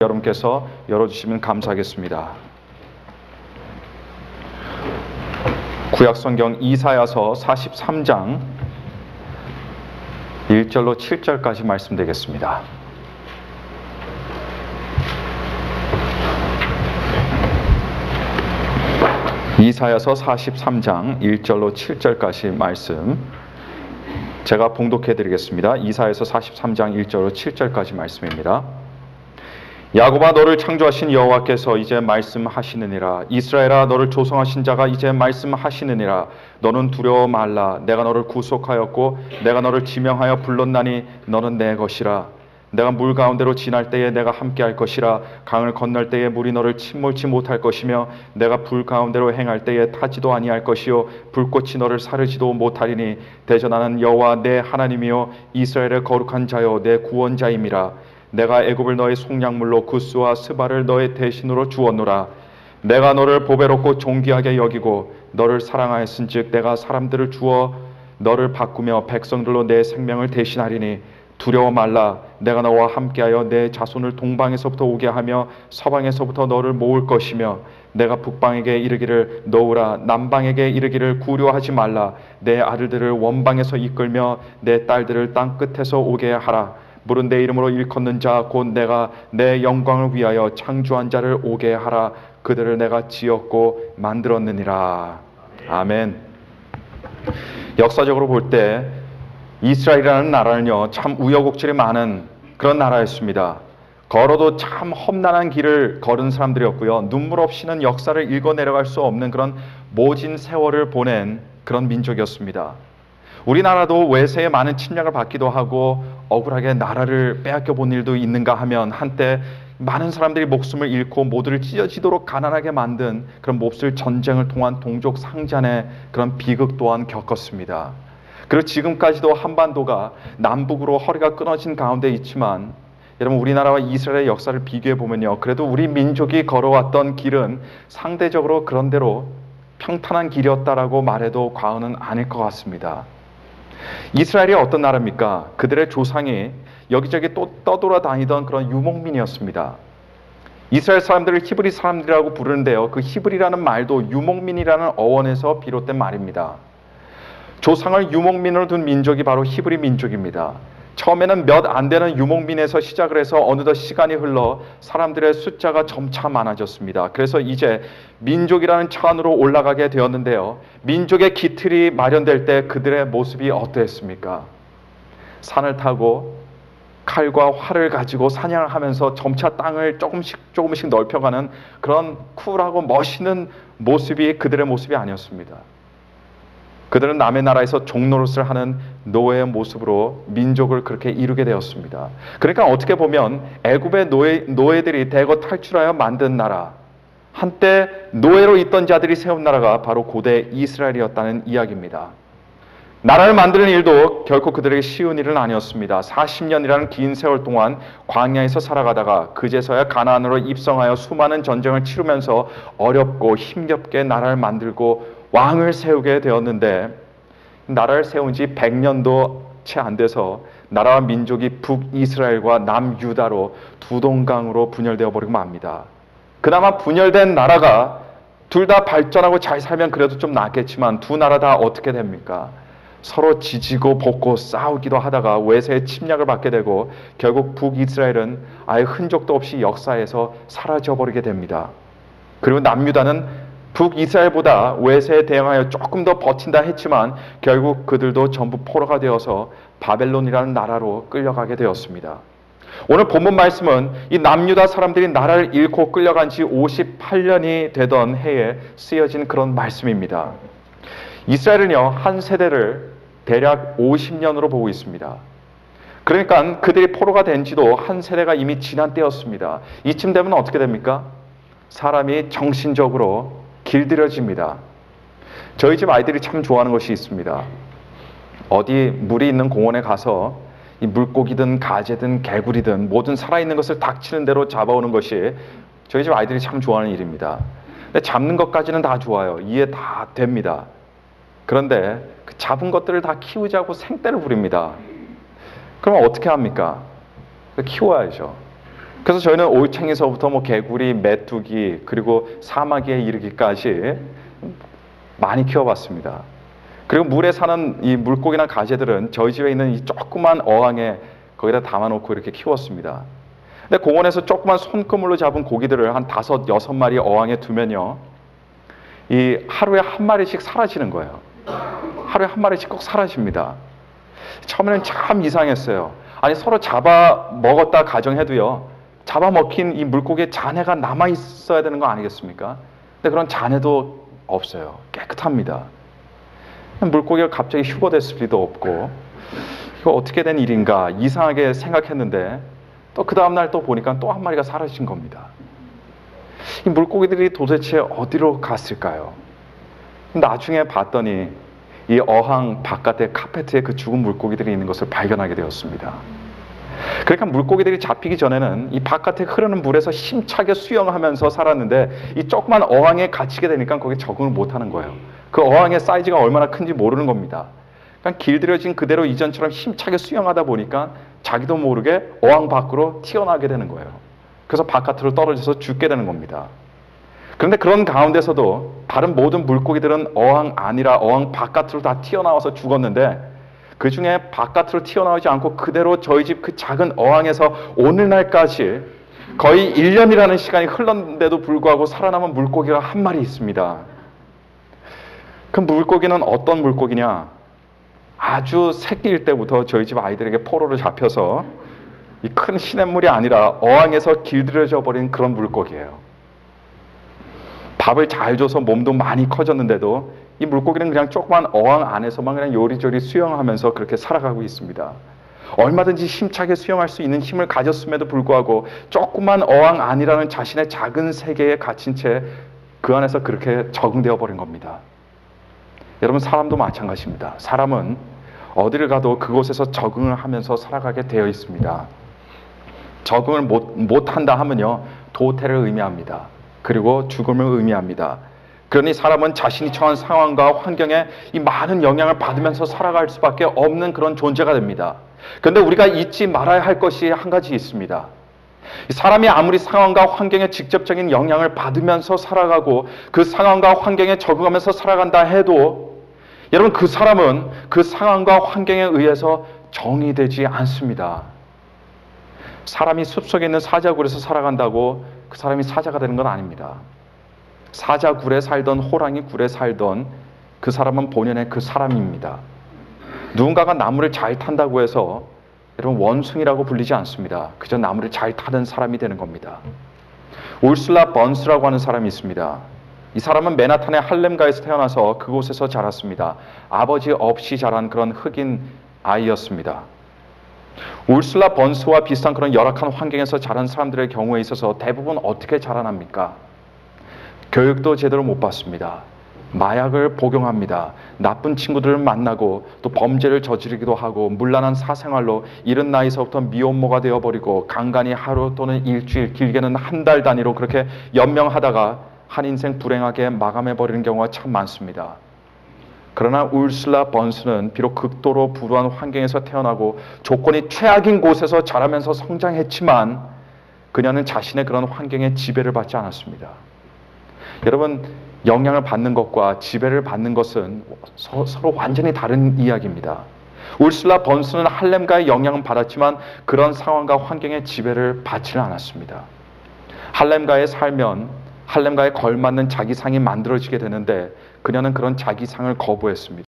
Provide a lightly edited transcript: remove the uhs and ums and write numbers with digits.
여러분께서 열어주시면 감사하겠습니다. 구약성경 이사야서 43장 1절로 7절까지 말씀드리겠습니다. 이사야서 43장 1절로 7절까지 말씀 제가 봉독해 드리겠습니다. 이사야서 43장 1절로 7절까지 말씀입니다. 야곱아, 너를 창조하신 여호와께서 이제 말씀하시느니라. 이스라엘아, 너를 조성하신 자가 이제 말씀하시느니라. 너는 두려워 말라. 내가 너를 구속하였고 내가 너를 지명하여 불렀나니 너는 내 것이라. 내가 물 가운데로 지날 때에 내가 함께할 것이라. 강을 건널 때에 물이 너를 침몰치 못할 것이며 내가 불 가운데로 행할 때에 타지도 아니할 것이요 불꽃이 너를 사르지도 못하리니 대전하는 여호와 내 하나님이요 이스라엘의 거룩한 자요 내 구원자임이라. 내가 애굽을 너의 속량물로 구스와 스바를 너의 대신으로 주었노라. 내가 너를 보배롭고 존귀하게 여기고 너를 사랑하였은즉 내가 사람들을 주어 너를 바꾸며 백성들로 내 생명을 대신하리니 두려워 말라. 내가 너와 함께하여 내 자손을 동방에서부터 오게 하며 서방에서부터 너를 모을 것이며 내가 북방에게 이르기를 놓으라. 남방에게 이르기를 구려하지 말라. 내 아들들을 원방에서 이끌며 내 딸들을 땅 끝에서 오게 하라. 물은 내 이름으로 일컫는 자 곧 내가 내 영광을 위하여 창조한 자를 오게 하라. 그들을 내가 지었고 만들었느니라. 아멘. 역사적으로 볼 때 이스라엘이라는 나라는요, 참 우여곡절이 많은 그런 나라였습니다. 걸어도 참 험난한 길을 걸은 사람들이었고요, 눈물 없이는 역사를 읽어 내려갈 수 없는 그런 모진 세월을 보낸 그런 민족이었습니다. 우리나라도 외세에 많은 침략을 받기도 하고 억울하게 나라를 빼앗겨 본 일도 있는가 하면 한때 많은 사람들이 목숨을 잃고 모두를 찢어지도록 가난하게 만든 그런 몹쓸 전쟁을 통한 동족 상잔의 그런 비극 또한 겪었습니다. 그리고 지금까지도 한반도가 남북으로 허리가 끊어진 가운데 있지만 여러분, 우리나라와 이스라엘의 역사를 비교해 보면요, 그래도 우리 민족이 걸어왔던 길은 상대적으로 그런대로 평탄한 길이었다라고 말해도 과언은 아닐 것 같습니다. 이스라엘이 어떤 나라입니까? 그들의 조상이 여기저기 또 떠돌아다니던 그런 유목민이었습니다. 이스라엘 사람들을 히브리 사람들이라고 부르는데요, 그 히브리라는 말도 유목민이라는 어원에서 비롯된 말입니다. 조상을 유목민으로 둔 민족이 바로 히브리 민족입니다. 처음에는 몇 안 되는 유목민에서 시작을 해서 어느덧 시간이 흘러 사람들의 숫자가 점차 많아졌습니다. 그래서 이제 민족이라는 차원으로 올라가게 되었는데요, 민족의 기틀이 마련될 때 그들의 모습이 어떠했습니까? 산을 타고 칼과 활을 가지고 사냥을 하면서 점차 땅을 조금씩 넓혀가는 그런 쿨하고 멋있는 모습이 그들의 모습이 아니었습니다. 그들은 남의 나라에서 종노릇을 하는 노예의 모습으로 민족을 그렇게 이루게 되었습니다. 그러니까 어떻게 보면 애굽의 노예들이 대거 탈출하여 만든 나라, 한때 노예로 있던 자들이 세운 나라가 바로 고대 이스라엘이었다는 이야기입니다. 나라를 만드는 일도 결코 그들에게 쉬운 일은 아니었습니다. 40년이라는 긴 세월 동안 광야에서 살아가다가 그제서야 가나안으로 입성하여 수많은 전쟁을 치르면서 어렵고 힘겹게 나라를 만들고 왕을 세우게 되었는데, 나라를 세운 지 100년도 채 안 돼서 나라와 민족이 북이스라엘과 남유다로 두 동강으로 분열되어 버리고 맙니다. 그나마 분열된 나라가 둘 다 발전하고 잘 살면 그래도 좀 낫겠지만 두 나라 다 어떻게 됩니까? 서로 지지고 볶고 싸우기도 하다가 외세의 침략을 받게 되고 결국 북이스라엘은 아예 흔적도 없이 역사에서 사라져버리게 됩니다. 그리고 남유다는 북이스라엘보다 외세에 대응하여 조금 더 버틴다 했지만 결국 그들도 전부 포로가 되어서 바벨론이라는 나라로 끌려가게 되었습니다. 오늘 본문 말씀은 이 남유다 사람들이 나라를 잃고 끌려간 지 58년이 되던 해에 쓰여진 그런 말씀입니다. 이스라엘은요, 한 세대를 대략 50년으로 보고 있습니다. 그러니까 그들이 포로가 된 지도 한 세대가 이미 지난 때였습니다. 이쯤 되면 어떻게 됩니까? 사람이 정신적으로 길들여집니다. 저희 집 아이들이 참 좋아하는 것이 있습니다. 어디 물이 있는 공원에 가서 이 물고기든 가재든 개구리든 모든 살아있는 것을 닥치는 대로 잡아오는 것이 저희 집 아이들이 참 좋아하는 일입니다. 근데 잡는 것까지는 다 좋아요. 이해 다 됩니다. 그런데 그 잡은 것들을 다 키우자고 생떼를 부립니다. 그러면 어떻게 합니까? 키워야죠. 그래서 저희는 올챙이서부터 뭐 개구리, 메뚜기, 그리고 사마귀에 이르기까지 많이 키워봤습니다. 그리고 물에 사는 이 물고기나 가재들은 저희 집에 있는 이 조그만 어항에 거기다 담아놓고 이렇게 키웠습니다. 근데 공원에서 조그만 손그물로 잡은 고기들을 한 5, 6마리 어항에 두면요, 이 하루에 한 마리씩 사라지는 거예요. 하루에 한 마리씩 꼭 사라집니다. 처음에는 참 이상했어요. 아니, 서로 잡아 먹었다 가정해도요, 잡아먹힌 이 물고기의 잔해가 남아 있어야 되는 거 아니겠습니까? 근데 그런 잔해도 없어요. 깨끗합니다. 물고기가 갑자기 휴거됐을 리도 없고, 이거 어떻게 된 일인가 이상하게 생각했는데, 또 그 다음날 또 보니까 또 한 마리가 사라진 겁니다. 이 물고기들이 도대체 어디로 갔을까요? 나중에 봤더니 이 어항 바깥에 카페트에 그 죽은 물고기들이 있는 것을 발견하게 되었습니다. 그러니까 물고기들이 잡히기 전에는 이 바깥에 흐르는 물에서 힘차게 수영하면서 살았는데, 이 조그만 어항에 갇히게 되니까 거기에 적응을 못하는 거예요. 그 어항의 사이즈가 얼마나 큰지 모르는 겁니다. 그러니까 길들여진 그대로 이전처럼 힘차게 수영하다 보니까 자기도 모르게 어항 밖으로 튀어나가게 되는 거예요. 그래서 바깥으로 떨어져서 죽게 되는 겁니다. 그런데 그런 가운데서도 다른 모든 물고기들은 어항 안이라 어항 바깥으로 다 튀어나와서 죽었는데, 그 중에 바깥으로 튀어나오지 않고 그대로 저희 집 그 작은 어항에서 오늘날까지 거의 1년이라는 시간이 흘렀는데도 불구하고 살아남은 물고기가 한 마리 있습니다. 그 물고기는 어떤 물고기냐? 아주 새끼일 때부터 저희 집 아이들에게 포로로 잡혀서 이 큰 시냇물이 아니라 어항에서 길들여져 버린 그런 물고기예요. 밥을 잘 줘서 몸도 많이 커졌는데도 이 물고기는 그냥 조그만 어항 안에서만 그냥 요리조리 수영하면서 그렇게 살아가고 있습니다. 얼마든지 힘차게 수영할 수 있는 힘을 가졌음에도 불구하고 조그만 어항 안이라는 자신의 작은 세계에 갇힌 채 그 안에서 그렇게 적응되어 버린 겁니다. 여러분, 사람도 마찬가지입니다. 사람은 어디를 가도 그곳에서 적응을 하면서 살아가게 되어 있습니다. 적응을 못한다 하면요, 도태를 의미합니다. 그리고 죽음을 의미합니다. 그러니 사람은 자신이 처한 상황과 환경에 이 많은 영향을 받으면서 살아갈 수밖에 없는 그런 존재가 됩니다. 그런데 우리가 잊지 말아야 할 것이 한 가지 있습니다. 사람이 아무리 상황과 환경에 직접적인 영향을 받으면서 살아가고 그 상황과 환경에 적응하면서 살아간다 해도, 여러분, 그 사람은 그 상황과 환경에 의해서 정의되지 않습니다. 사람이 숲속에 있는 사자굴에서 살아간다고 그 사람이 사자가 되는 건 아닙니다. 사자굴에 살던 호랑이 굴에 살던 그 사람은 본연의 그 사람입니다. 누군가가 나무를 잘 탄다고 해서 여러분 원숭이라고 불리지 않습니다. 그저 나무를 잘 타는 사람이 되는 겁니다. 울슬라 번스라고 하는 사람이 있습니다. 이 사람은 맨하탄의 할렘가에서 태어나서 그곳에서 자랐습니다. 아버지 없이 자란 그런 흑인 아이였습니다. 울슬라 번스와 비슷한 그런 열악한 환경에서 자란 사람들의 경우에 있어서 대부분 어떻게 자라납니까? 교육도 제대로 못 받습니다. 마약을 복용합니다. 나쁜 친구들을 만나고 또 범죄를 저지르기도 하고 문란한 사생활로 이른 나이서부터 미혼모가 되어버리고 간간히 하루 또는 일주일, 길게는 한 달 단위로 그렇게 연명하다가 한 인생 불행하게 마감해버리는 경우가 참 많습니다. 그러나 울슬라 번스는 비록 극도로 불우한 환경에서 태어나고 조건이 최악인 곳에서 자라면서 성장했지만 그녀는 자신의 그런 환경에 지배를 받지 않았습니다. 여러분, 영향을 받는 것과 지배를 받는 것은 서로 완전히 다른 이야기입니다. 울슬라 번스는 할렘가의 영향은 받았지만 그런 상황과 환경의 지배를 받지는 않았습니다. 할렘가에 살면 할렘가에 걸맞는 자기 상이 만들어지게 되는데 그녀는 그런 자기 상을 거부했습니다.